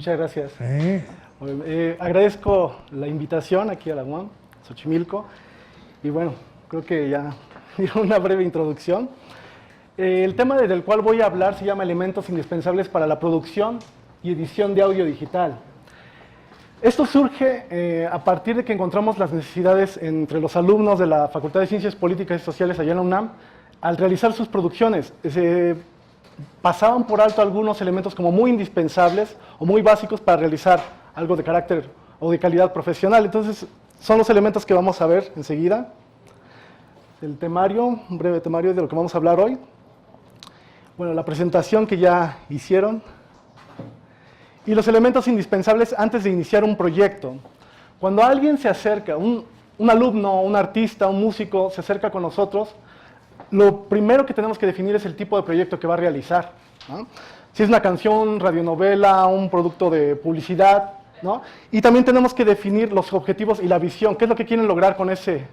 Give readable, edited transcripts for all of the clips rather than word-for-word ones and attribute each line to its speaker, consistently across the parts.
Speaker 1: Muchas gracias.
Speaker 2: Sí.
Speaker 1: Agradezco la invitación aquí a la UAM, Xochimilco, y bueno, creo que ya dieron una breve introducción. El tema del cual voy a hablar se llama elementos indispensables para la producción y edición de audio digital. Esto surge a partir de que encontramos las necesidades entre los alumnos de la Facultad de Ciencias Políticas y Sociales allá en la UNAM al realizar sus producciones. Pasaban por alto algunos elementos como muy indispensables o muy básicos para realizar algo de carácter o de calidad profesional. Entonces, son los elementos que vamos a ver enseguida. El temario, un breve temario de lo que vamos a hablar hoy. Bueno, la presentación que ya hicieron. Y los elementos indispensables antes de iniciar un proyecto. Cuando alguien se acerca, un alumno, un artista, un músico se acerca con nosotros, lo primero que tenemos que definir es el tipo de proyecto que va a realizar, ¿no? Si es una canción, radionovela, un producto de publicidad, ¿no? Y también tenemos que definir los objetivos y la visión, qué es lo que quieren lograr con ese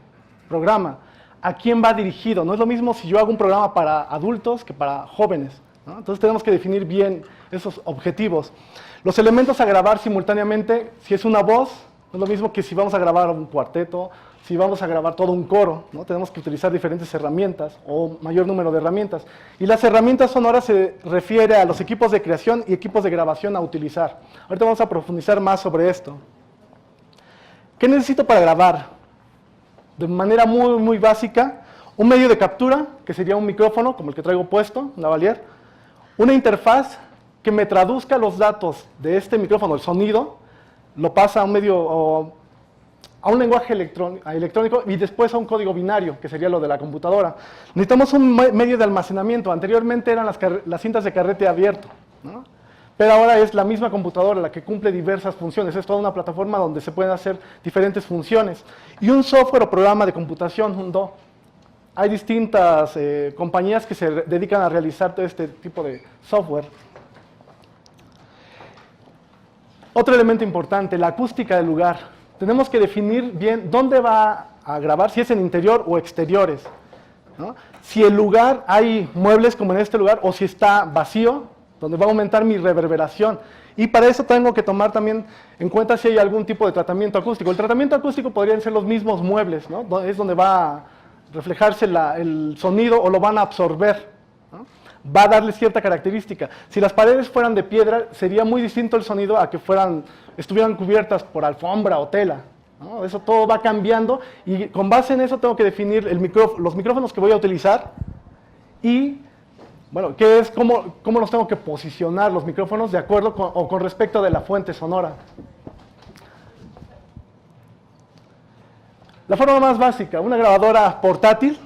Speaker 1: programa, a quién va dirigido. No es lo mismo si yo hago un programa para adultos que para jóvenes, ¿no? Entonces tenemos que definir bien esos objetivos. Los elementos a grabar simultáneamente, si es una voz, no es lo mismo que si vamos a grabar un cuarteto, si vamos a grabar todo un coro, ¿no? Tenemos que utilizar diferentes herramientas o mayor número de herramientas. Y las herramientas sonoras se refiere a los equipos de creación y equipos de grabación a utilizar. Ahorita vamos a profundizar más sobre esto. ¿Qué necesito para grabar? De manera muy básica, un medio de captura, que sería un micrófono, como el que traigo puesto, un lavalier, una interfaz que me traduzca los datos de este micrófono, el sonido, lo pasa a un medio, a un lenguaje electrónico y después a un código binario, que sería lo de la computadora. Necesitamos un medio de almacenamiento. Anteriormente eran las cintas de carrete abierto, ¿no? Pero ahora es la misma computadora la que cumple diversas funciones. Es toda una plataforma donde se pueden hacer diferentes funciones. Y un software o programa de computación, un DO. Hay distintas compañías que se dedican a realizar todo este tipo de software. Otro elemento importante, la acústica del lugar. Tenemos que definir bien dónde va a grabar, si es en interior o exteriores, ¿no? Si el lugar, hay muebles como en este lugar, o si está vacío, donde va a aumentar mi reverberación. Y para eso tengo que tomar también en cuenta si hay algún tipo de tratamiento acústico. El tratamiento acústico podrían ser los mismos muebles, ¿no? Es donde va a reflejarse el sonido o lo van a absorber, ¿no? Va a darle cierta característica. Si las paredes fueran de piedra, sería muy distinto el sonido a que estuvieran cubiertas por alfombra o tela, ¿no? Eso todo va cambiando y con base en eso tengo que definir los micrófonos que voy a utilizar y, bueno, cómo los tengo que posicionar los micrófonos de acuerdo con respecto de la fuente sonora. La forma más básica, una grabadora portátil,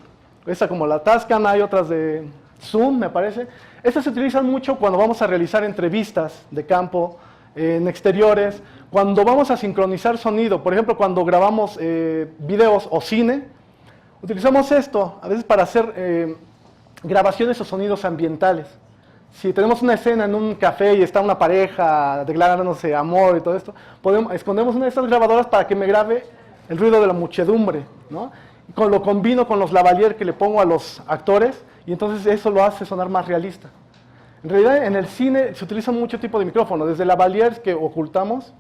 Speaker 1: esa como la Tascam, hay otras de Zoom, me parece. Estas se utilizan mucho cuando vamos a realizar entrevistas de campo, en exteriores, cuando vamos a sincronizar sonido, por ejemplo, cuando grabamos videos o cine, utilizamos esto a veces para hacer grabaciones o sonidos ambientales. Si tenemos una escena en un café y está una pareja declarándose amor y todo esto, escondemos una de estas grabadoras para que me grabe el ruido de la muchedumbre, ¿no? Lo combino con los lavalier que le pongo a los actores y entonces eso lo hace sonar más realista. En realidad en el cine se utilizan mucho tipo de micrófonos, desde lavaliers que ocultamos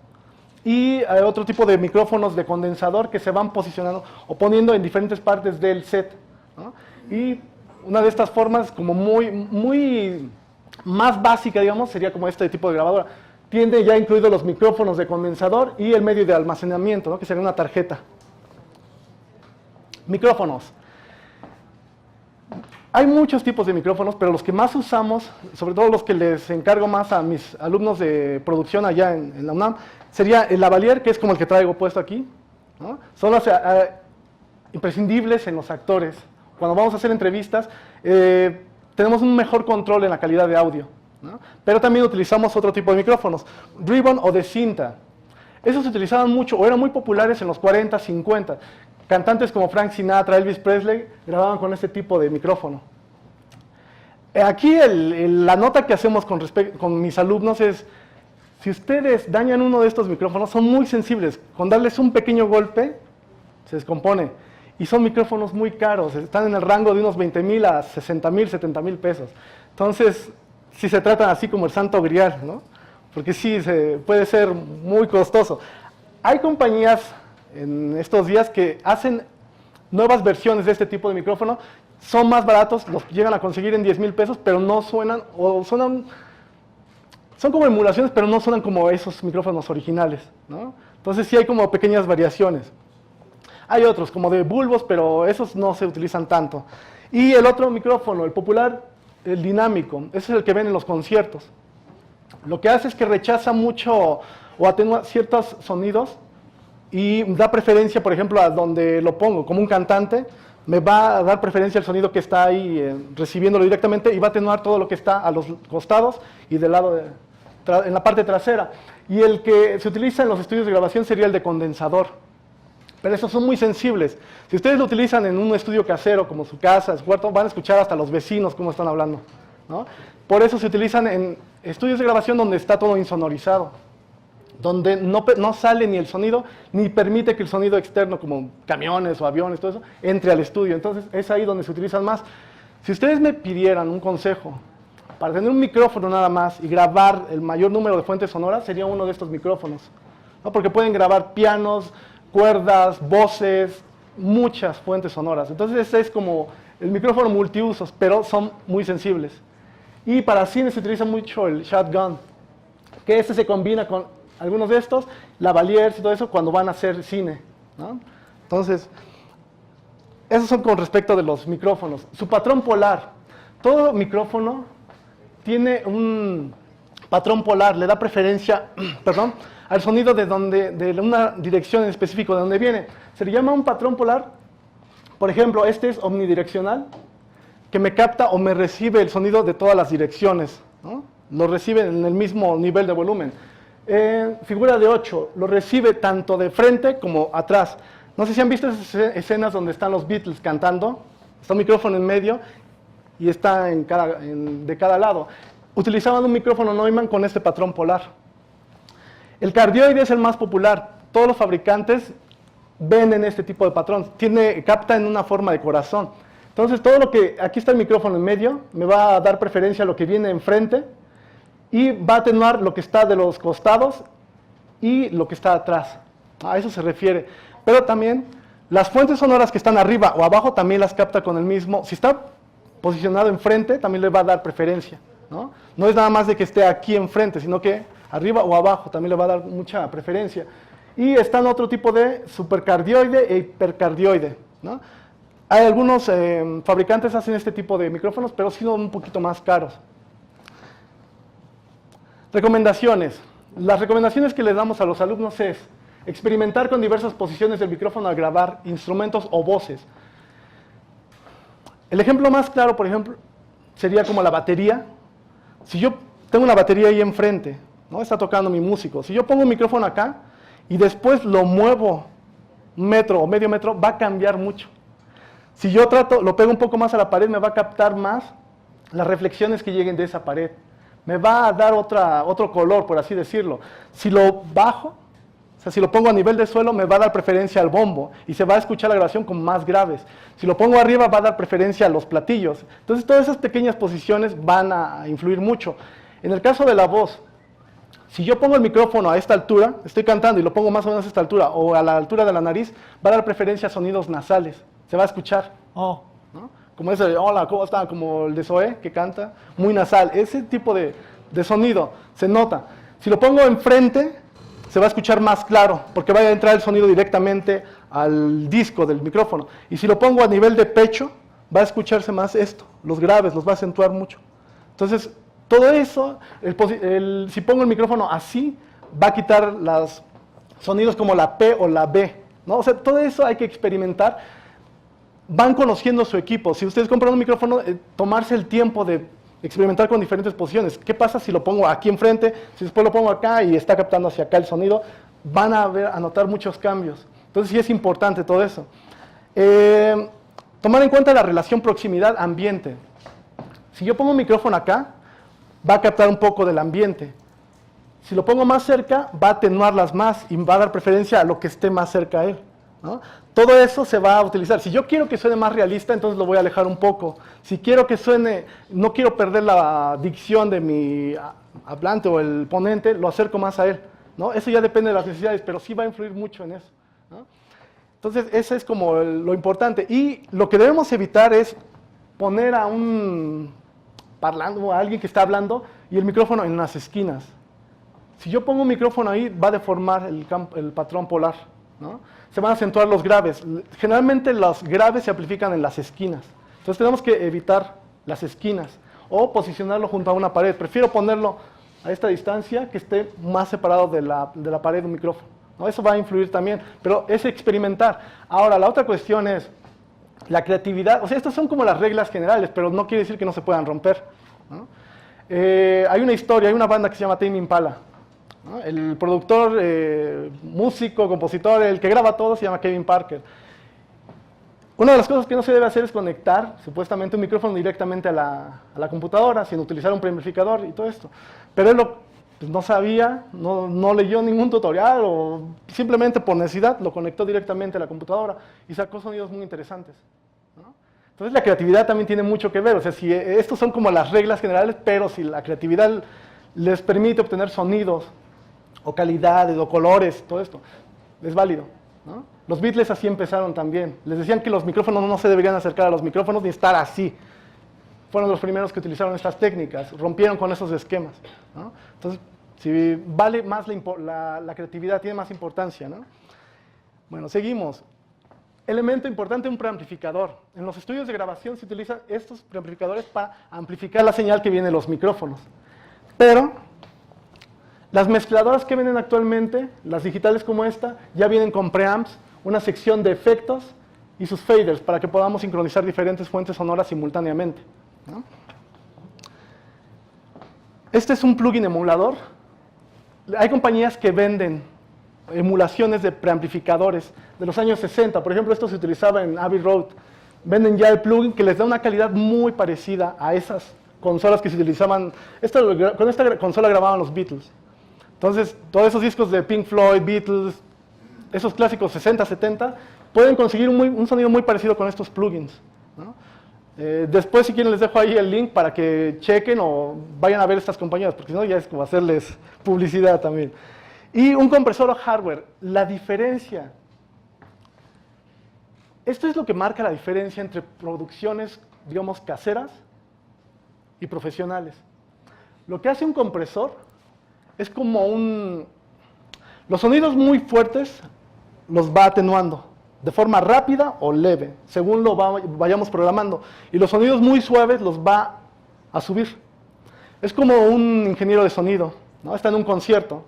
Speaker 1: y otro tipo de micrófonos de condensador que se van posicionando o poniendo en diferentes partes del set, ¿no? Y una de estas formas como muy más básica, digamos, sería como este tipo de grabadora. Tiene ya incluidos los micrófonos de condensador y el medio de almacenamiento, ¿no? Que sería una tarjeta. Micrófonos. Hay muchos tipos de micrófonos, pero los que más usamos, sobre todo los que les encargo más a mis alumnos de producción allá en la UNAM, sería el lavalier, que es como el que traigo puesto aquí, ¿no? Son los imprescindibles en los actores. Cuando vamos a hacer entrevistas, tenemos un mejor control en la calidad de audio, ¿no? Pero también utilizamos otro tipo de micrófonos, ribbon o de cinta. Esos se utilizaban mucho o eran muy populares en los 40, 50. Cantantes como Frank Sinatra, Elvis Presley, grababan con este tipo de micrófono. Aquí la nota que hacemos con mis alumnos es, si ustedes dañan uno de estos micrófonos, son muy sensibles. Con darles un pequeño golpe, se descompone. Y son micrófonos muy caros, están en el rango de unos 20,000 a 60,000, 70,000 pesos. Entonces, si se tratan así como el santo grial, ¿no? porque sí, puede ser muy costoso. Hay compañías en estos días que hacen nuevas versiones de este tipo de micrófono, son más baratos, los llegan a conseguir en 10,000 pesos, pero no suenan, o suenan, son como emulaciones, pero no suenan como esos micrófonos originales, ¿no? Entonces sí hay como pequeñas variaciones. Hay otros como de bulbos, pero esos no se utilizan tanto. Y el otro micrófono, el popular, el dinámico, ese es el que ven en los conciertos. Lo que hace es que rechaza mucho o atenúa ciertos sonidos y da preferencia, por ejemplo, a donde lo pongo, como un cantante, me va a dar preferencia al sonido que está ahí recibiéndolo directamente y va a atenuar todo lo que está a los costados y del lado en la parte trasera. Y el que se utiliza en los estudios de grabación sería el de condensador. Pero esos son muy sensibles. Si ustedes lo utilizan en un estudio casero, como su casa, su cuarto, van a escuchar hasta los vecinos cómo están hablando, ¿no? Por eso se utilizan en estudios de grabación donde está todo insonorizado, donde no sale ni el sonido, ni permite que el sonido externo, como camiones o aviones, todo eso, entre al estudio. Entonces es ahí donde se utilizan más. Si ustedes me pidieran un consejo para tener un micrófono nada más y grabar el mayor número de fuentes sonoras, sería uno de estos micrófonos, ¿no? Porque pueden grabar pianos, cuerdas, voces, muchas fuentes sonoras. Entonces este es como el micrófono multiusos, pero son muy sensibles. Y para cine se utiliza mucho el shotgun, que este se combina con algunos de estos, lavaliers y todo eso, cuando van a hacer cine, ¿no? Entonces, esos son con respecto de los micrófonos. Su patrón polar. Todo micrófono tiene un patrón polar, le da preferencia, perdón, al sonido de una dirección en específico de donde viene. Se le llama un patrón polar. Por ejemplo, este es omnidireccional, que me capta o me recibe el sonido de todas las direcciones, ¿no? Lo recibe en el mismo nivel de volumen. Figura de 8, lo recibe tanto de frente como atrás. No sé si han visto esas escenas donde están los Beatles cantando, está un micrófono en medio y está de cada lado. Utilizaban un micrófono Neumann con este patrón polar. El cardioide es el más popular. Todos los fabricantes venden este tipo de patrón. Capta en una forma de corazón. Entonces, aquí está el micrófono en medio, me va a dar preferencia a lo que viene enfrente y va a atenuar lo que está de los costados y lo que está atrás. A eso se refiere. Pero también las fuentes sonoras que están arriba o abajo también las capta con el mismo. Si está posicionado enfrente, también le va a dar preferencia, ¿no? No es nada más de que esté aquí enfrente, sino que arriba o abajo también le va a dar mucha preferencia. Y están otro tipo de supercardioide e hipercardioide, ¿no? Hay algunos fabricantes que hacen este tipo de micrófonos, pero sí son un poquito más caros. Recomendaciones. Las recomendaciones que les damos a los alumnos es experimentar con diversas posiciones del micrófono al grabar instrumentos o voces. El ejemplo más claro, por ejemplo, sería como la batería. Si yo tengo una batería ahí enfrente, ¿no? Está tocando mi músico. Si yo pongo un micrófono acá y después lo muevo un metro o medio metro, va a cambiar mucho. Si yo lo pego un poco más a la pared, me va a captar más las reflexiones que lleguen de esa pared. Me va a dar otro color, por así decirlo. Si lo bajo, o sea, si lo pongo a nivel de suelo, me va a dar preferencia al bombo y se va a escuchar la grabación con más graves. Si lo pongo arriba, va a dar preferencia a los platillos. Entonces, todas esas pequeñas posiciones van a influir mucho. En el caso de la voz, si yo pongo el micrófono a esta altura, estoy cantando y lo pongo más o menos a esta altura o a la altura de la nariz, va a dar preferencia a sonidos nasales. Se va a escuchar, ¿no? Como ese de, hola, ¿cómo está? Como el de Zoé, que canta, muy nasal. Ese tipo de sonido se nota. Si lo pongo enfrente, se va a escuchar más claro, porque va a entrar el sonido directamente al disco del micrófono. Y si lo pongo a nivel de pecho, va a escucharse más esto, los graves, los va a acentuar mucho. Entonces, todo eso, si pongo el micrófono así, va a quitar los sonidos como la P o la B, ¿no? O sea, todo eso hay que experimentar. Van conociendo su equipo. Si ustedes compran un micrófono, tomarse el tiempo de experimentar con diferentes posiciones. ¿Qué pasa si lo pongo aquí enfrente? Si después lo pongo acá y está captando hacia acá el sonido, van a notar muchos cambios. Entonces sí es importante todo eso. Tomar en cuenta la relación proximidad-ambiente. Si yo pongo un micrófono acá, va a captar un poco del ambiente. Si lo pongo más cerca, va a atenuarlas más y va a dar preferencia a lo que esté más cerca a él, ¿no? Todo eso se va a utilizar. Si yo quiero que suene más realista, entonces lo voy a alejar un poco. Si quiero que suene, no quiero perder la dicción de mi hablante o el ponente, lo acerco más a él, ¿no? Eso ya depende de las necesidades, pero sí va a influir mucho en eso, ¿no? Entonces, eso es como lo importante. Y lo que debemos evitar es poner a un parlando, a alguien que está hablando, y el micrófono en las esquinas. Si yo pongo un micrófono ahí, va a deformar el patrón polar, ¿no? Se van a acentuar los graves. Generalmente los graves se amplifican en las esquinas. Entonces tenemos que evitar las esquinas o posicionarlo junto a una pared. Prefiero ponerlo a esta distancia que esté más separado de la pared de un micrófono, ¿no? Eso va a influir también, pero es experimentar. Ahora, la otra cuestión es la creatividad. O sea, estas son como las reglas generales, pero no quiere decir que no se puedan romper, ¿no? Hay una historia, hay una banda que se llama Tame Impala, ¿no? El productor, músico, compositor, el que graba todo se llama Kevin Parker. Una de las cosas que no se debe hacer es conectar supuestamente un micrófono directamente a la computadora sin utilizar un preamplificador y todo esto. Pero él pues no sabía, no leyó ningún tutorial o simplemente por necesidad lo conectó directamente a la computadora y sacó sonidos muy interesantes, ¿no? Entonces la creatividad también tiene mucho que ver. O sea, si estos son como las reglas generales, pero si la creatividad les permite obtener sonidos o calidades o colores, todo esto, es válido, ¿no? Los Beatles así empezaron también. Les decían que los micrófonos no se deberían acercar a los micrófonos ni estar así. Fueron los primeros que utilizaron estas técnicas, rompieron con esos esquemas, ¿no? Entonces, si vale más la creatividad, tiene más importancia, ¿no? Bueno, seguimos. Elemento importante, un preamplificador. En los estudios de grabación se utilizan estos preamplificadores para amplificar la señal que viene de los micrófonos. Pero las mezcladoras que vienen actualmente, las digitales como esta, ya vienen con preamps, una sección de efectos y sus faders para que podamos sincronizar diferentes fuentes sonoras simultáneamente, ¿no? Este es un plugin emulador. Hay compañías que venden emulaciones de preamplificadores de los años 60. Por ejemplo, esto se utilizaba en Abbey Road. Venden ya el plugin que les da una calidad muy parecida a esas consolas que se utilizaban. Con esta consola grababan los Beatles. Entonces, todos esos discos de Pink Floyd, Beatles, esos clásicos 60, 70, pueden conseguir un sonido muy parecido con estos plugins, ¿no? Después, si quieren, les dejo ahí el link para que chequen o vayan a ver estas compañías, porque si no, ya es como hacerles publicidad también. Y un compresor o hardware. La diferencia. Esto es lo que marca la diferencia entre producciones, digamos, caseras y profesionales. Lo que hace un compresor es como los sonidos muy fuertes los va atenuando de forma rápida o leve, según lo vayamos programando. Y los sonidos muy suaves los va a subir. Es como un ingeniero de sonido, ¿no? Está en un concierto.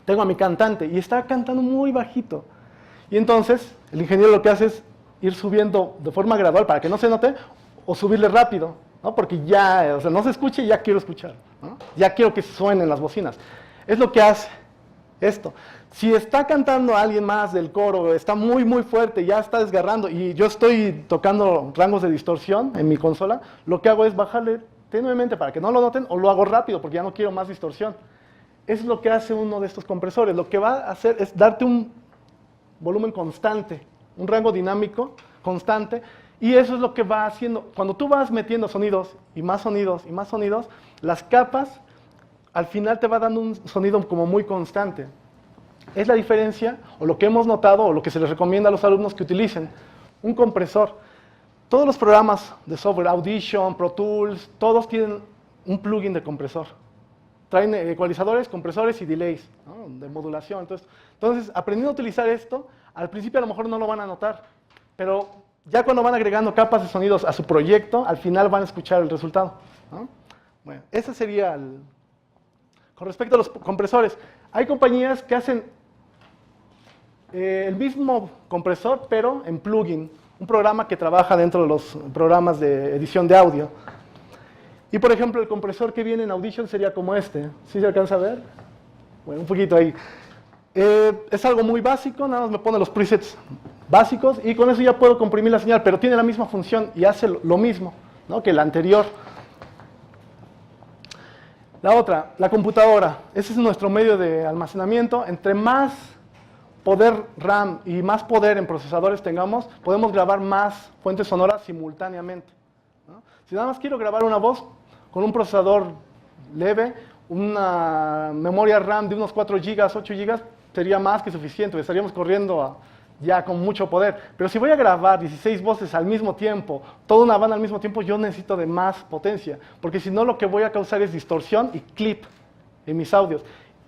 Speaker 1: Tengo a mi cantante y está cantando muy bajito. Y entonces el ingeniero lo que hace es ir subiendo de forma gradual para que no se note o subirle rápido, ¿no? Porque ya, o sea, no se escucha y ya quiero escuchar, ¿no? Ya quiero que suenen las bocinas. Es lo que hace esto. Si está cantando alguien más del coro, está muy muy fuerte, ya está desgarrando y yo estoy tocando rangos de distorsión en mi consola, lo que hago es bajarle tenuemente para que no lo noten o lo hago rápido porque ya no quiero más distorsión. Es lo que hace uno de estos compresores. Lo que va a hacer es darte un volumen constante, un rango dinámico constante, y eso es lo que va haciendo. Cuando tú vas metiendo sonidos y más sonidos y más sonidos, las capas al final te va dando un sonido como muy constante. Es la diferencia, o lo que hemos notado, o lo que se les recomienda a los alumnos que utilicen un compresor. Todos los programas de software, Audition, Pro Tools, todos tienen un plugin de compresor. Traen ecualizadores, compresores y delays, ¿no? De modulación. Entonces, aprendiendo a utilizar esto, al principio a lo mejor no lo van a notar, pero ya cuando van agregando capas de sonidos a su proyecto, al final van a escuchar el resultado, ¿no? Bueno, ese sería con respecto a los compresores. Hay compañías que hacen el mismo compresor, pero en plugin, un programa que trabaja dentro de los programas de edición de audio. Y por ejemplo, el compresor que viene en Audition sería como este. ¿Sí se alcanza a ver? Bueno, un poquito ahí. Es algo muy básico, nada más me pone los presets básicos y con eso ya puedo comprimir la señal, pero tiene la misma función y hace lo mismo, ¿no? Que el anterior. La otra, la computadora. Ese es nuestro medio de almacenamiento. Entre más poder RAM y más poder en procesadores tengamos, podemos grabar más fuentes sonoras simultáneamente, ¿no? Si nada más quiero grabar una voz con un procesador leve, una memoria RAM de unos 4 GB, 8 GB, sería más que suficiente, estaríamos corriendo ya con mucho poder. Pero si voy a grabar 16 voces al mismo tiempo, toda una banda al mismo tiempo, yo necesito de más potencia, porque si no lo que voy a causar es distorsión y clip en mis audios.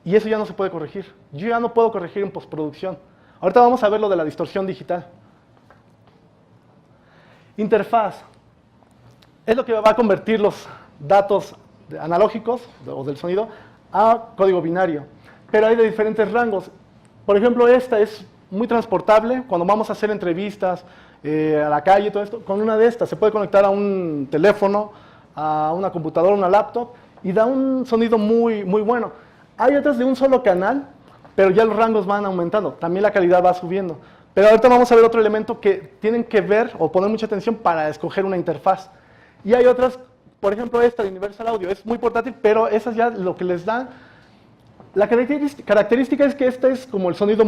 Speaker 1: Y eso ya no se puede corregir. Yo ya no puedo corregir en postproducción. Ahorita vamos a ver lo de la distorsión digital. Interfaz. Es lo que va a convertir los datos analógicos o del sonido a código binario. Pero hay de diferentes rangos. Por ejemplo, esta es muy transportable cuando vamos a hacer entrevistas a la calle y todo esto. Con una de estas se puede conectar a un teléfono, a una computadora, una laptop y da un sonido muy bueno. Hay otras de un solo canal, pero ya los rangos van aumentando. También la calidad va subiendo. Pero ahorita vamos a ver otro elemento que tienen que ver o poner mucha atención para escoger una interfaz. Y hay otras, por ejemplo esta de Universal Audio, es muy portátil, pero esas ya lo que les dan. La característica es que este es como el sonido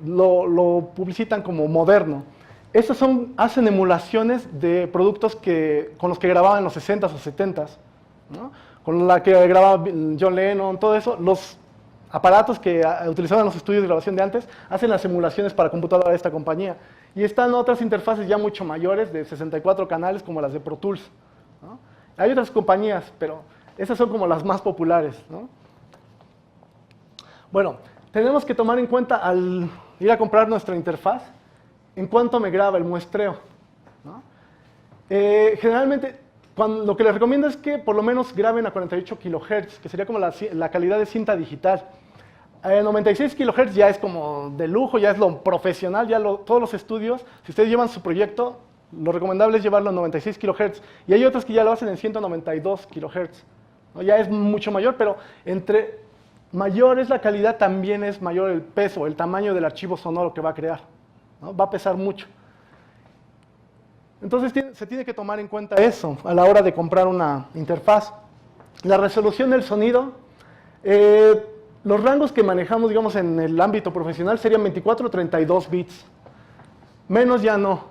Speaker 1: lo publicitan como moderno. Estos hacen emulaciones de productos con los que grababan en los 60s o 70s, ¿no? Con la que grababa John Lennon, todo eso. Los aparatos que utilizaban en los estudios de grabación de antes hacen las emulaciones para computadora de esta compañía. Y están otras interfaces ya mucho mayores, de 64 canales, como las de Pro Tools, ¿no? Hay otras compañías, pero esas son como las más populares, ¿no? Bueno, tenemos que tomar en cuenta al ir a comprar nuestra interfaz, en cuánto me graba el muestreo, ¿no? Generalmente, lo que les recomiendo es que por lo menos graben a 48 kHz, que sería como la calidad de cinta digital. 96 kHz ya es como de lujo, ya es lo profesional, todos los estudios, si ustedes llevan su proyecto, lo recomendable es llevarlo a 96 kHz. Y hay otros que ya lo hacen en 192 kHz, ¿no? Ya es mucho mayor, pero entre mayor es la calidad, también es mayor el peso, el tamaño del archivo sonoro que va a crear, ¿no? Va a pesar mucho. Entonces se tiene que tomar en cuenta eso a la hora de comprar una interfaz. La resolución del sonido, los rangos que manejamos, digamos, en el ámbito profesional serían 24 o 32 bits. Menos ya no.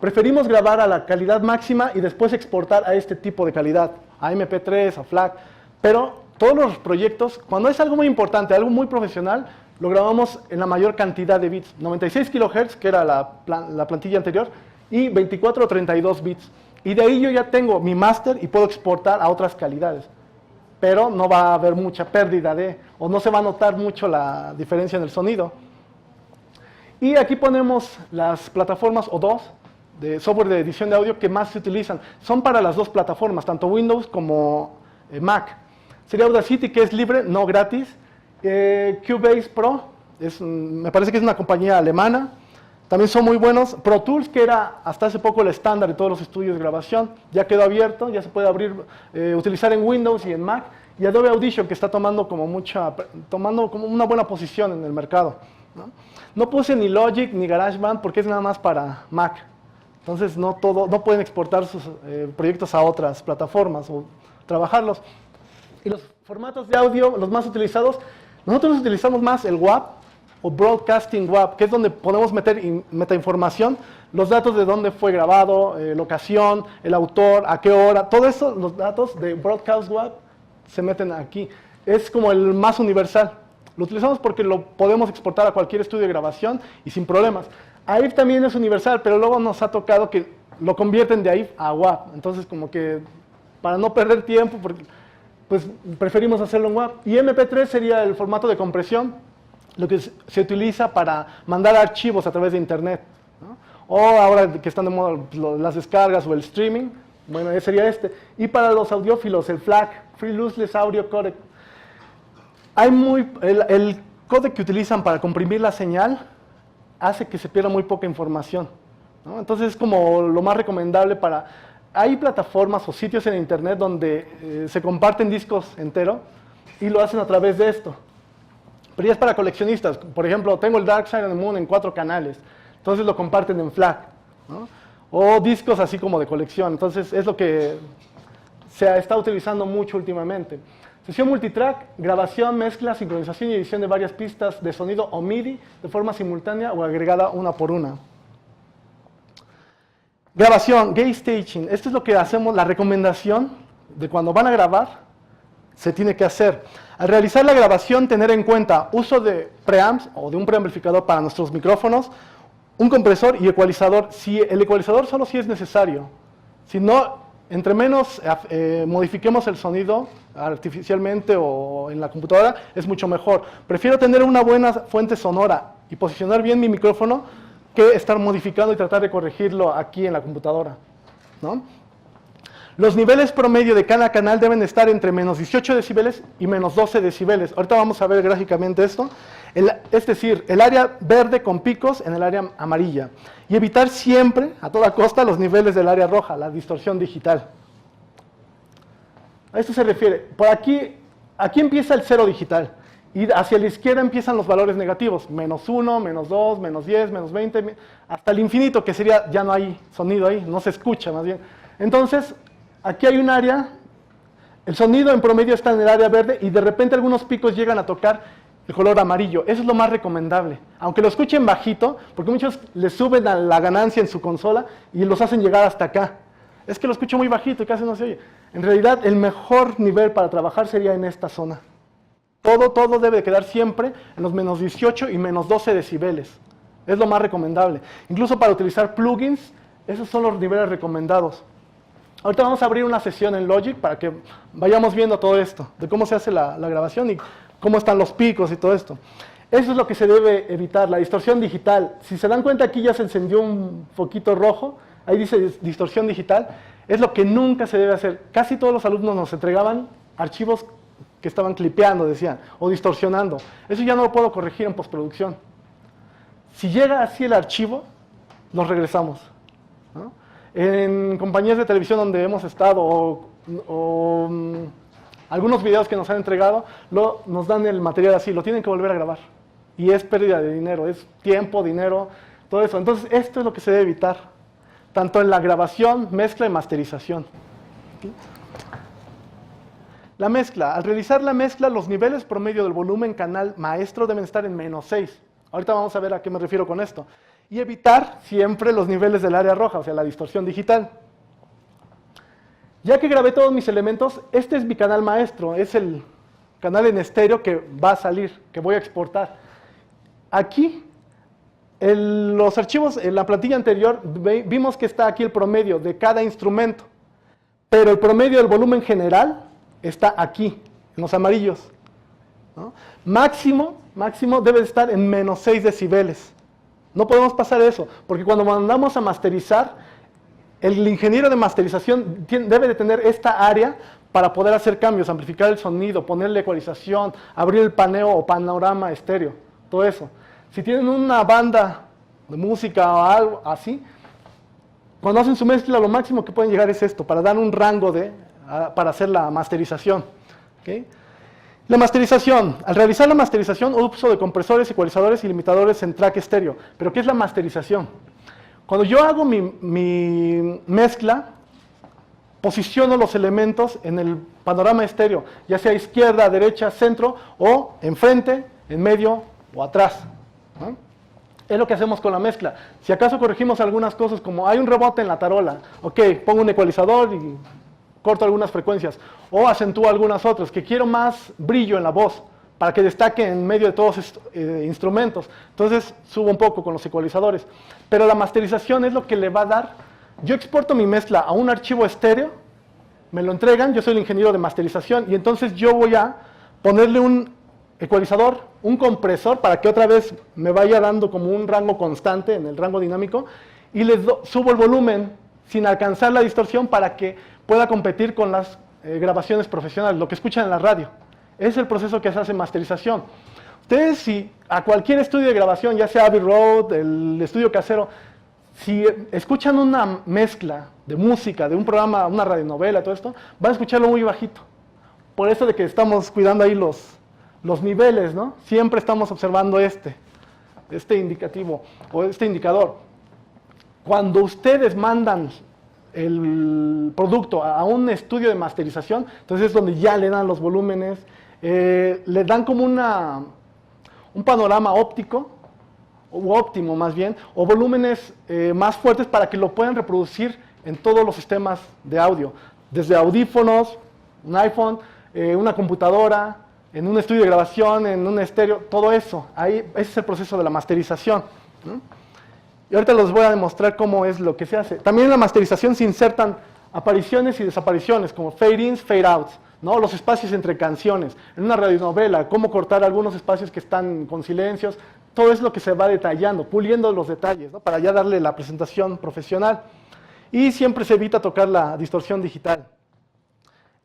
Speaker 1: Preferimos grabar a la calidad máxima y después exportar a este tipo de calidad, a MP3, a FLAC, pero todos los proyectos, cuando es algo muy importante, algo muy profesional, lo grabamos en la mayor cantidad de bits. 96 kHz, que era la plantilla anterior, y 24 o 32 bits. Y de ahí yo ya tengo mi máster y puedo exportar a otras calidades. Pero no va a haber mucha pérdida o no se va a notar mucho la diferencia en el sonido. Y aquí ponemos las plataformas O2 de software de edición de audio que más se utilizan. Son para las dos plataformas, tanto Windows como Mac. Sería Audacity, que es libre, no gratis. Cubase Pro, me parece que es una compañía alemana. También son muy buenos. Pro Tools, que era hasta hace poco el estándar de todos los estudios de grabación, ya quedó abierto, ya se puede utilizar en Windows y en Mac. Y Adobe Audition, que está tomando como una buena posición en el mercado, ¿no? No puse ni Logic ni GarageBand porque es nada más para Mac. Entonces no pueden exportar sus proyectos a otras plataformas o trabajarlos. Y los formatos de audio, los más utilizados, nosotros utilizamos más el WAV o Broadcasting WAV, que es donde podemos meter metainformación, los datos de dónde fue grabado, locación, el autor, a qué hora, todo eso, los datos de Broadcast WAV se meten aquí. Es como el más universal. Lo utilizamos porque lo podemos exportar a cualquier estudio de grabación y sin problemas. AIF también es universal, pero luego nos ha tocado que lo convierten de AIF a WAV. Entonces, como que para no perder tiempo, pues preferimos hacerlo en WAV. Y MP3 sería el formato de compresión, lo que se utiliza para mandar archivos a través de Internet, ¿no? O ahora que están de moda las descargas o el streaming, bueno, ese sería este. Y para los audiófilos, el FLAC, Free Lossless Audio Codec. El códec que utilizan para comprimir la señal hace que se pierda muy poca información, ¿no? Entonces es como lo más recomendable Hay plataformas o sitios en Internet donde se comparten discos enteros y lo hacen a través de esto. Pero ya es para coleccionistas. Por ejemplo, tengo el Dark Side of the Moon en 4 canales, entonces lo comparten en FLAC, ¿no? O discos así como de colección. Entonces es lo que se está utilizando mucho últimamente. Sesión multitrack, grabación, mezcla, sincronización y edición de varias pistas de sonido o MIDI de forma simultánea o agregada una por una. Grabación, gate staging. Esto es lo que hacemos, la recomendación de cuando van a grabar. se tiene que hacer. Al realizar la grabación, tener en cuenta uso de preamps o de un preamplificador para nuestros micrófonos, un compresor y ecualizador. Si el ecualizador solo si es necesario. Si no, entre menos modifiquemos el sonido artificialmente o en la computadora, es mucho mejor. Prefiero tener una buena fuente sonora y posicionar bien mi micrófono que estar modificando y tratar de corregirlo aquí en la computadora, ¿no? Los niveles promedio de cada canal deben estar entre menos 18 decibeles y menos 12 decibeles. Ahorita vamos a ver gráficamente esto. Es decir, el área verde con picos en el área amarilla. Y evitar siempre, a toda costa, los niveles del área roja, la distorsión digital. A esto se refiere. Por aquí empieza el cero digital. Y hacia la izquierda empiezan los valores negativos. Menos 1, menos 2, menos 10, menos 20, hasta el infinito, que sería, ya no hay sonido ahí, no se escucha más bien. Entonces, aquí hay un área, el sonido en promedio está en el área verde y de repente algunos picos llegan a tocar el color amarillo. Eso es lo más recomendable. Aunque lo escuchen bajito, porque muchos le suben a la ganancia en su consola y los hacen llegar hasta acá. Es que lo escucho muy bajito y casi no se oye. En realidad, el mejor nivel para trabajar sería en esta zona. Todo debe de quedar siempre en los menos 18 y menos 12 decibeles. Es lo más recomendable. Incluso para utilizar plugins, esos son los niveles recomendados. Ahorita vamos a abrir una sesión en Logic para que vayamos viendo todo esto, de cómo se hace la grabación y cómo están los picos y todo esto. Eso es lo que se debe evitar, la distorsión digital. Si se dan cuenta, aquí ya se encendió un foquito rojo, ahí dice distorsión digital. Es lo que nunca se debe hacer. Casi todos los alumnos nos entregaban archivos que estaban clipeando, decían, o distorsionando. Eso ya no lo puedo corregir en postproducción. Si llega así el archivo, los regresamos, ¿no? En compañías de televisión donde hemos estado o algunos videos que nos han entregado, nos dan el material así, lo tienen que volver a grabar. Y es pérdida de dinero, es tiempo, dinero, todo eso. Entonces, esto es lo que se debe evitar, tanto en la grabación, mezcla y masterización. ¿Sí? La mezcla. Al realizar la mezcla, los niveles promedio del volumen canal maestro deben estar en menos 6. Ahorita vamos a ver a qué me refiero con esto. Y evitar siempre los niveles del área roja, o sea, la distorsión digital. Ya que grabé todos mis elementos, este es mi canal maestro, es el canal en estéreo que va a salir, que voy a exportar. Aquí, los archivos, en la plantilla anterior, vimos que está aquí el promedio de cada instrumento, pero el promedio del volumen general está aquí, en los amarillos, ¿no? Máximo debe estar en menos 6 decibeles. No podemos pasar eso, porque cuando mandamos a masterizar, el ingeniero de masterización debe de tener esta área para poder hacer cambios, amplificar el sonido, ponerle ecualización, abrir el paneo o panorama estéreo, todo eso. Si tienen una banda de música o algo así, cuando hacen su mezcla, lo máximo que pueden llegar es esto, para dar un rango para hacer la masterización. ¿Okay? La masterización. Al realizar la masterización, uso de compresores, ecualizadores y limitadores en track estéreo. ¿Pero qué es la masterización? Cuando yo hago mi mezcla, posiciono los elementos en el panorama estéreo, ya sea izquierda, derecha, centro, o enfrente, en medio o atrás, ¿no? Es lo que hacemos con la mezcla. Si acaso corregimos algunas cosas, como hay un rebote en la tarola, ok, pongo un ecualizador y corto algunas frecuencias, o acentúo algunas otras, que quiero más brillo en la voz, para que destaque en medio de todos estos instrumentos. Entonces subo un poco con los ecualizadores. Pero la masterización es lo que le va a dar. Yo exporto mi mezcla a un archivo estéreo, me lo entregan, yo soy el ingeniero de masterización, y entonces yo voy a ponerle un ecualizador, un compresor, para que otra vez me vaya dando como un rango constante en el rango dinámico, y subo el volumen sin alcanzar la distorsión para que pueda competir con las grabaciones profesionales, lo que escuchan en la radio. Es el proceso que se hace en masterización. Ustedes, si a cualquier estudio de grabación, ya sea Abbey Road, el estudio casero, si escuchan una mezcla de música, de un programa, una radionovela, todo esto, van a escucharlo muy bajito. Por eso de que estamos cuidando ahí los niveles, ¿no? Siempre estamos observando este indicativo, o este indicador. Cuando ustedes mandan el producto a un estudio de masterización, entonces es donde ya le dan los volúmenes, le dan como un panorama óptico, o óptimo más bien, o volúmenes más fuertes para que lo puedan reproducir en todos los sistemas de audio, desde audífonos, un iPhone, una computadora, en un estudio de grabación, en un estéreo, todo eso. Ahí, ese es el proceso de la masterización, ¿no? Y ahorita les voy a demostrar cómo es lo que se hace. También en la masterización se insertan apariciones y desapariciones, como fade-ins, fade-outs, ¿no? Los espacios entre canciones. En una radionovela, cómo cortar algunos espacios que están con silencios. Todo es lo que se va detallando, puliendo los detalles, ¿no? Para ya darle la presentación profesional. Y siempre se evita tocar la distorsión digital.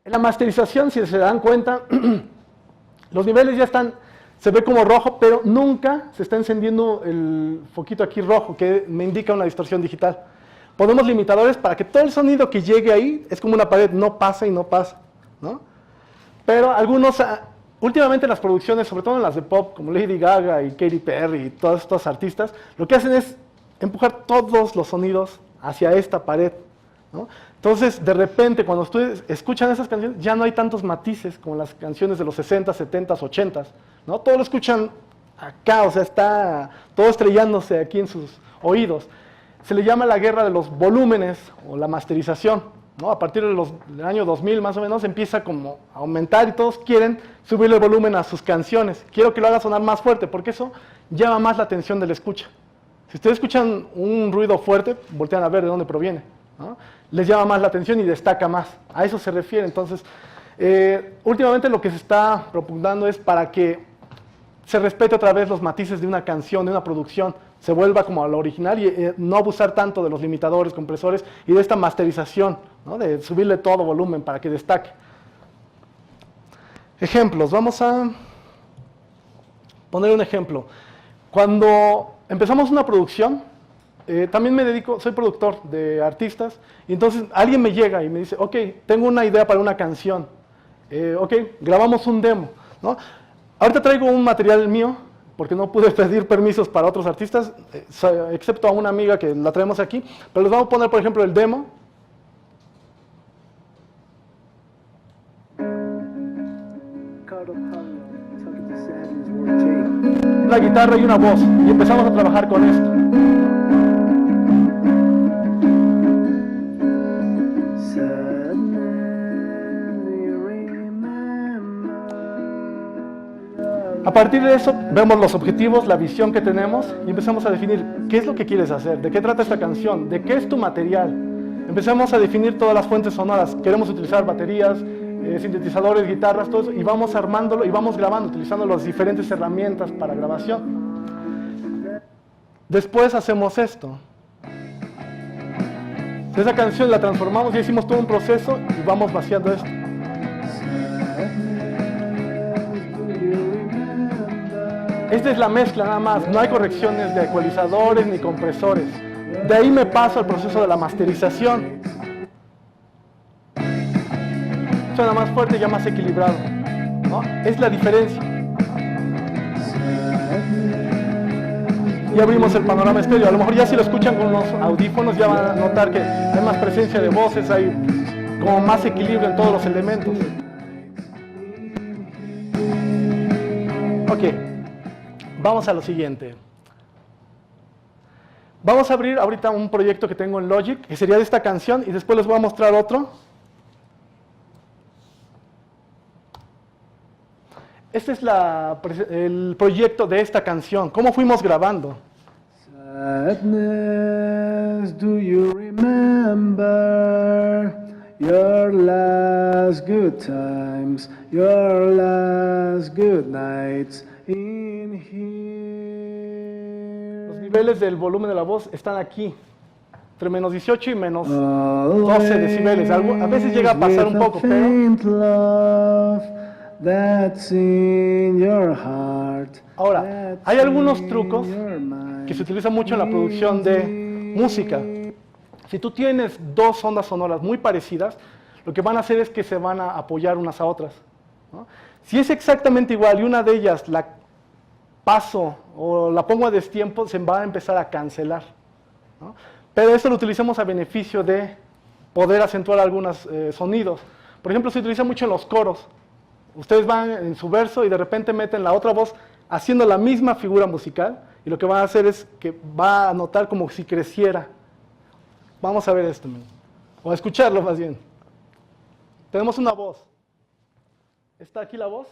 Speaker 1: En la masterización, si se dan cuenta, los niveles ya están, se ve como rojo, pero nunca se está encendiendo el foquito aquí rojo, que me indica una distorsión digital. Ponemos limitadores para que todo el sonido que llegue ahí, es como una pared, no pasa y no pasa, ¿no? Pero algunos, últimamente en las producciones, sobre todo en las de pop, como Lady Gaga y Katy Perry y todos estos artistas, lo que hacen es empujar todos los sonidos hacia esta pared, ¿no? Entonces, de repente, cuando ustedes escuchan esas canciones, ya no hay tantos matices como las canciones de los 60, 70, 80, ¿no? Todo lo escuchan acá, o sea, está todo estrellándose aquí en sus oídos. Se le llama la guerra de los volúmenes o la masterización, ¿no? A partir del año 2000 más o menos empieza como a aumentar y todos quieren subirle el volumen a sus canciones. Quiero que lo haga sonar más fuerte porque eso llama más la atención del escucha. Si ustedes escuchan un ruido fuerte, voltean a ver de dónde proviene, ¿no? Les llama más la atención y destaca más. A eso se refiere. Entonces, últimamente lo que se está propugnando es para que se respete otra vez los matices de una canción, de una producción, se vuelva como a lo original y no abusar tanto de los limitadores, compresores y de esta masterización, ¿no? De subirle todo volumen para que destaque. Ejemplos, vamos a poner un ejemplo. Cuando empezamos una producción, también me dedico, soy productor de artistas, y entonces alguien me llega y me dice, ok, tengo una idea para una canción, ok, grabamos un demo, ¿no? Ahorita traigo un material mío, porque no pude pedir permisos para otros artistas, excepto a una amiga que la traemos aquí, pero les vamos a poner, por ejemplo, el demo. Una guitarra y una voz, y empezamos a trabajar con esto. A partir de eso, vemos los objetivos, la visión que tenemos y empezamos a definir qué es lo que quieres hacer, de qué trata esta canción, de qué es tu material. Empezamos a definir todas las fuentes sonoras. Queremos utilizar baterías, sintetizadores, guitarras, todo eso, y vamos armándolo y vamos grabando, utilizando las diferentes herramientas para grabación. Después hacemos esto. Esa canción la transformamos y hicimos todo un proceso y vamos vaciando esto. Esta es la mezcla nada más, no hay correcciones de ecualizadores ni compresores. De ahí me paso al proceso de la masterización. Suena más fuerte y ya más equilibrado, ¿no? Es la diferencia. Y abrimos el panorama estéreo. A lo mejor ya si lo escuchan con los audífonos ya van a notar que hay más presencia de voces, hay como más equilibrio en todos los elementos. Ok. Vamos a lo siguiente. Vamos a abrir ahorita un proyecto que tengo en Logic, que sería de esta canción, y después les voy a mostrar otro. Este es el proyecto de esta canción, cómo fuimos grabando. Sadness, do you remember your last good times, your last good nights? Los niveles del volumen de la voz están aquí, entre menos 18 y menos 12 decibeles. A veces llega a pasar un poco, pero... Ahora, hay algunos trucos que se utilizan mucho en la producción de música. Si tú tienes dos ondas sonoras muy parecidas, lo que van a hacer es que se van a apoyar unas a otras, ¿no? Si es exactamente igual y una de ellas la paso o la pongo a destiempo, se va a empezar a cancelar, ¿no? Pero esto lo utilizamos a beneficio de poder acentuar algunos sonidos. Por ejemplo, se utiliza mucho en los coros. Ustedes van en su verso y de repente meten la otra voz haciendo la misma figura musical y lo que van a hacer es que va a notar como si creciera. Vamos a ver esto, o a escucharlo más bien. Tenemos una voz. Está aquí la voz.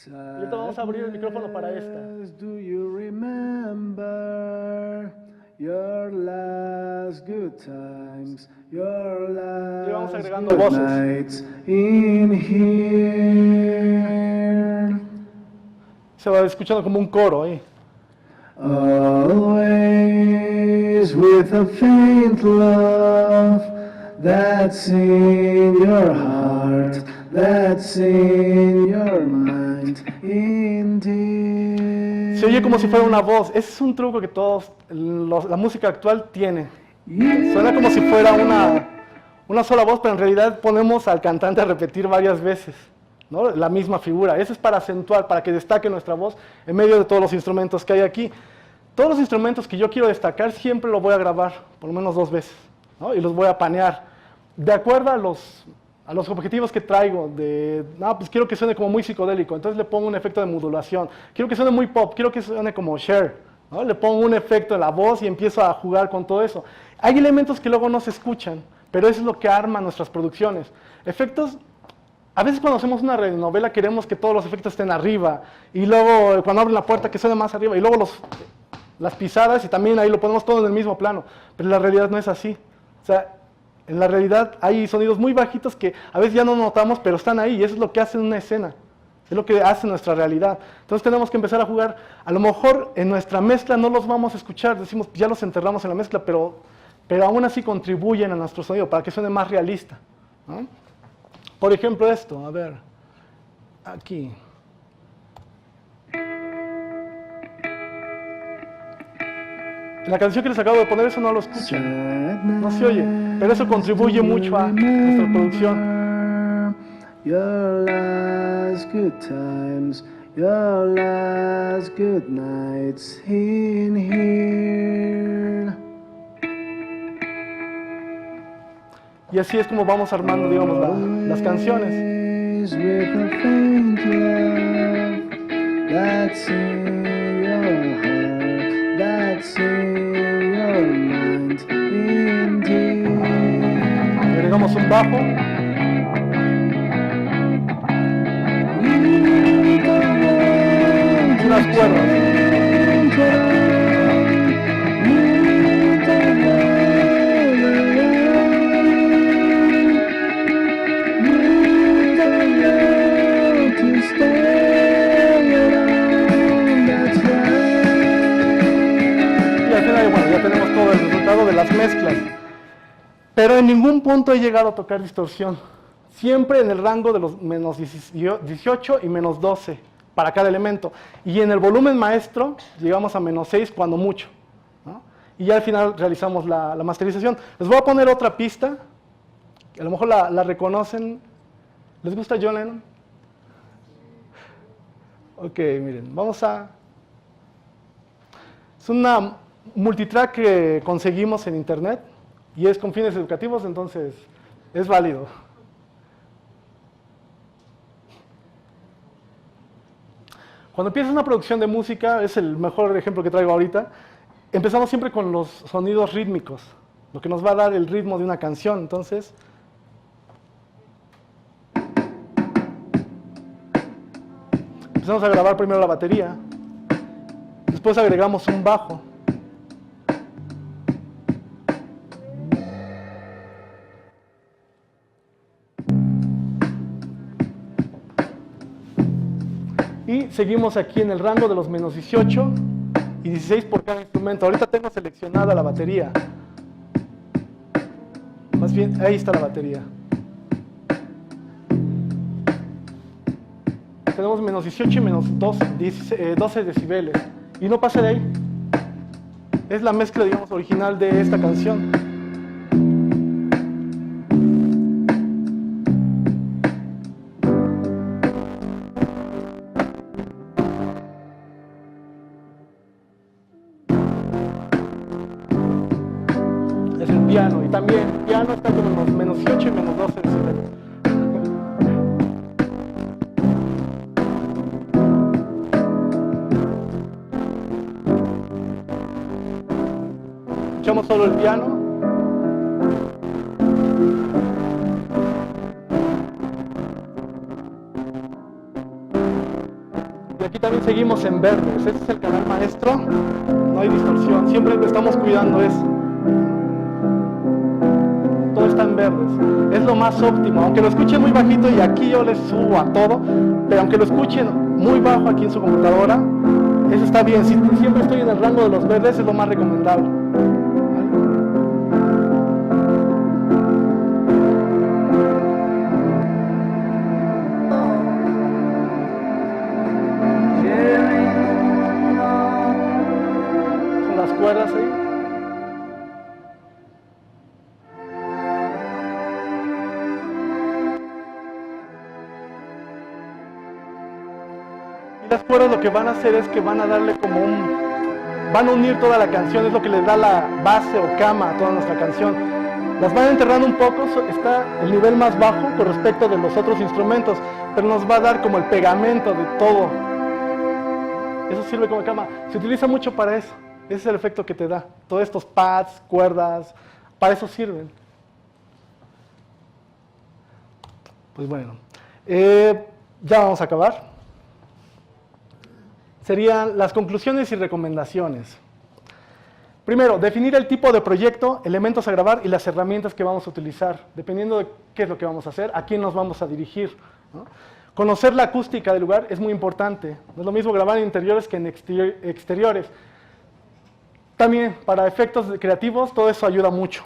Speaker 1: Y ahorita vamos a abrir el micrófono para esta.
Speaker 2: Do you remember your last good times, your
Speaker 1: Y vamos
Speaker 2: last
Speaker 1: agregando
Speaker 2: good
Speaker 1: voces.
Speaker 2: nights in here?
Speaker 1: Se va escuchando como un coro ahí.
Speaker 2: Always with a faint love that's in your heart, that's in your mind, indeed.
Speaker 1: Se oye como si fuera una voz. Ese es un truco que la música actual tiene. Suena como si fuera una sola voz, pero en realidad ponemos al cantante a repetir varias veces, ¿no? La misma figura. Eso es para acentuar, para que destaque nuestra voz en medio de todos los instrumentos que hay aquí. Todos los instrumentos que yo quiero destacar siempre los voy a grabar por lo menos 2 veces, ¿no? Y los voy a panear de acuerdo a los objetivos que traigo. Pues quiero que suene como muy psicodélico, entonces le pongo un efecto de modulación. Quiero que suene muy pop, quiero que suene como Cher, ¿no? Le pongo un efecto en la voz y empiezo a jugar con todo eso. Hay elementos que luego no se escuchan, pero eso es lo que arma nuestras producciones. Efectos. A veces cuando hacemos una radionovela queremos que todos los efectos estén arriba, y luego cuando abren la puerta que suene más arriba, y luego las pisadas, y también ahí lo ponemos todo en el mismo plano, pero la realidad no es así. O sea, en la realidad hay sonidos muy bajitos que a veces ya no notamos, pero están ahí, y eso es lo que hace una escena, es lo que hace nuestra realidad. Entonces tenemos que empezar a jugar. A lo mejor en nuestra mezcla no los vamos a escuchar, decimos, ya los enterramos en la mezcla, pero aún así contribuyen a nuestro sonido para que suene más realista, ¿no? Por ejemplo esto, a ver, aquí. En la canción que les acabo de poner eso no lo escuchan, no se oye, pero eso contribuye mucho a nuestra producción.
Speaker 2: Your last good times, your last good nights in here.
Speaker 1: Y así es como vamos armando, digamos, las canciones.
Speaker 2: With a faint love that's in your heart, that's in your mind, indeed.
Speaker 1: Agregamos un bajo. Y unas cuerdas. Ya tenemos todo el resultado de las mezclas, pero en ningún punto he llegado a tocar distorsión, siempre en el rango de los menos 18 y menos 12 para cada elemento, y en el volumen maestro llegamos a menos 6 cuando mucho, ¿no? Y ya al final realizamos la masterización. Les voy a poner otra pista, que a lo mejor la reconocen. ¿Les gusta John Lennon? Ok, miren, es una multitrack que conseguimos en internet y es con fines educativos, entonces es válido. Cuando empiezas una producción de música, es el mejor ejemplo que traigo ahorita, empezamos siempre con los sonidos rítmicos, lo que nos va a dar el ritmo de una canción. Entonces, empezamos a grabar primero la batería, después agregamos un bajo, y seguimos aquí en el rango de los menos 18 y 16 por cada instrumento. Ahorita tengo seleccionada la batería. Más bien, ahí está la batería. Tenemos menos 18 y menos 12 decibeles. Y no pasa de ahí. Es la mezcla, digamos, original de esta canción. Es el piano. Y también el piano está como en los menos 18 y menos 12 decibeles. Escuchamos solo el piano. aquí también seguimos en verdes. Este es el canal maestro, no hay distorsión, siempre lo estamos cuidando eso. Todo está en verdes, es lo más óptimo, aunque lo escuchen muy bajito y aquí yo les subo a todo, pero aunque lo escuchen muy bajo aquí en su computadora, eso está bien. Si siempre estoy en el rango de los verdes, es lo más recomendable. Son las cuerdas ahí. Las cuerdas lo que van a hacer es que van a darle como van a unir toda la canción, es lo que les da la base o cama a toda nuestra canción. Las van enterrando un poco, está el nivel más bajo con respecto de los otros instrumentos, pero nos va a dar como el pegamento de todo. Eso sirve como cama, se utiliza mucho para eso, ese es el efecto que te da. Todos estos pads, cuerdas, para eso sirven. Pues bueno, ya vamos a acabar. Serían las conclusiones y recomendaciones. Primero, definir el tipo de proyecto, elementos a grabar y las herramientas que vamos a utilizar, dependiendo de qué es lo que vamos a hacer, a quién nos vamos a dirigir, ¿no? Conocer la acústica del lugar es muy importante. No es lo mismo grabar en interiores que en exteriores. También, para efectos creativos, todo eso ayuda mucho.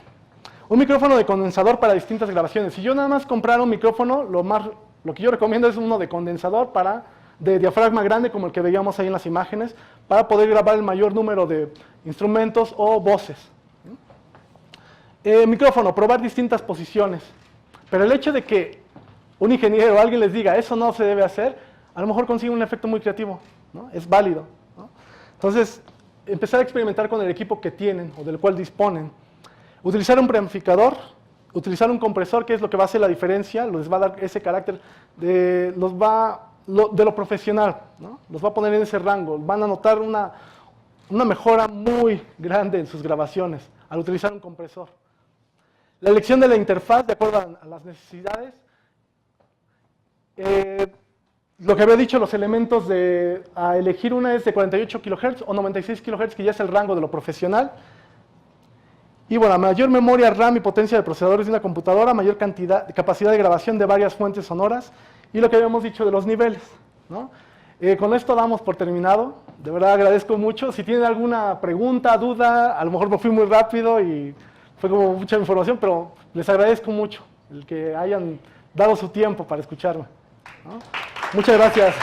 Speaker 1: Un micrófono de condensador para distintas grabaciones. Si yo nada más comprara un micrófono, lo que yo recomiendo es uno de condensador de diafragma grande, como el que veíamos ahí en las imágenes, para poder grabar el mayor número de instrumentos o voces. Micrófono, probar distintas posiciones. Pero el hecho de que un ingeniero o alguien les diga, eso no se debe hacer, a lo mejor consigue un efecto muy creativo, ¿no? Es válido, ¿no? Entonces, empezar a experimentar con el equipo que tienen o del cual disponen. Utilizar un preamplificador, utilizar un compresor, que es lo que va a hacer la diferencia, les va a dar ese carácter de lo profesional, ¿no? Los va a poner en ese rango, van a notar una mejora muy grande en sus grabaciones al utilizar un compresor. La elección de la interfaz de acuerdo a las necesidades. Lo que había dicho, los elementos a elegir una es de 48 kHz o 96 kHz, que ya es el rango de lo profesional. Y bueno, mayor memoria RAM y potencia de procesadores de una computadora, mayor capacidad de grabación de varias fuentes sonoras, y lo que habíamos dicho de los niveles, ¿no? Con esto damos por terminado. De verdad agradezco mucho. Si tienen alguna pregunta, duda, a lo mejor me fui muy rápido y fue como mucha información, pero les agradezco mucho el que hayan dado su tiempo para escucharme, ¿no? Muchas gracias.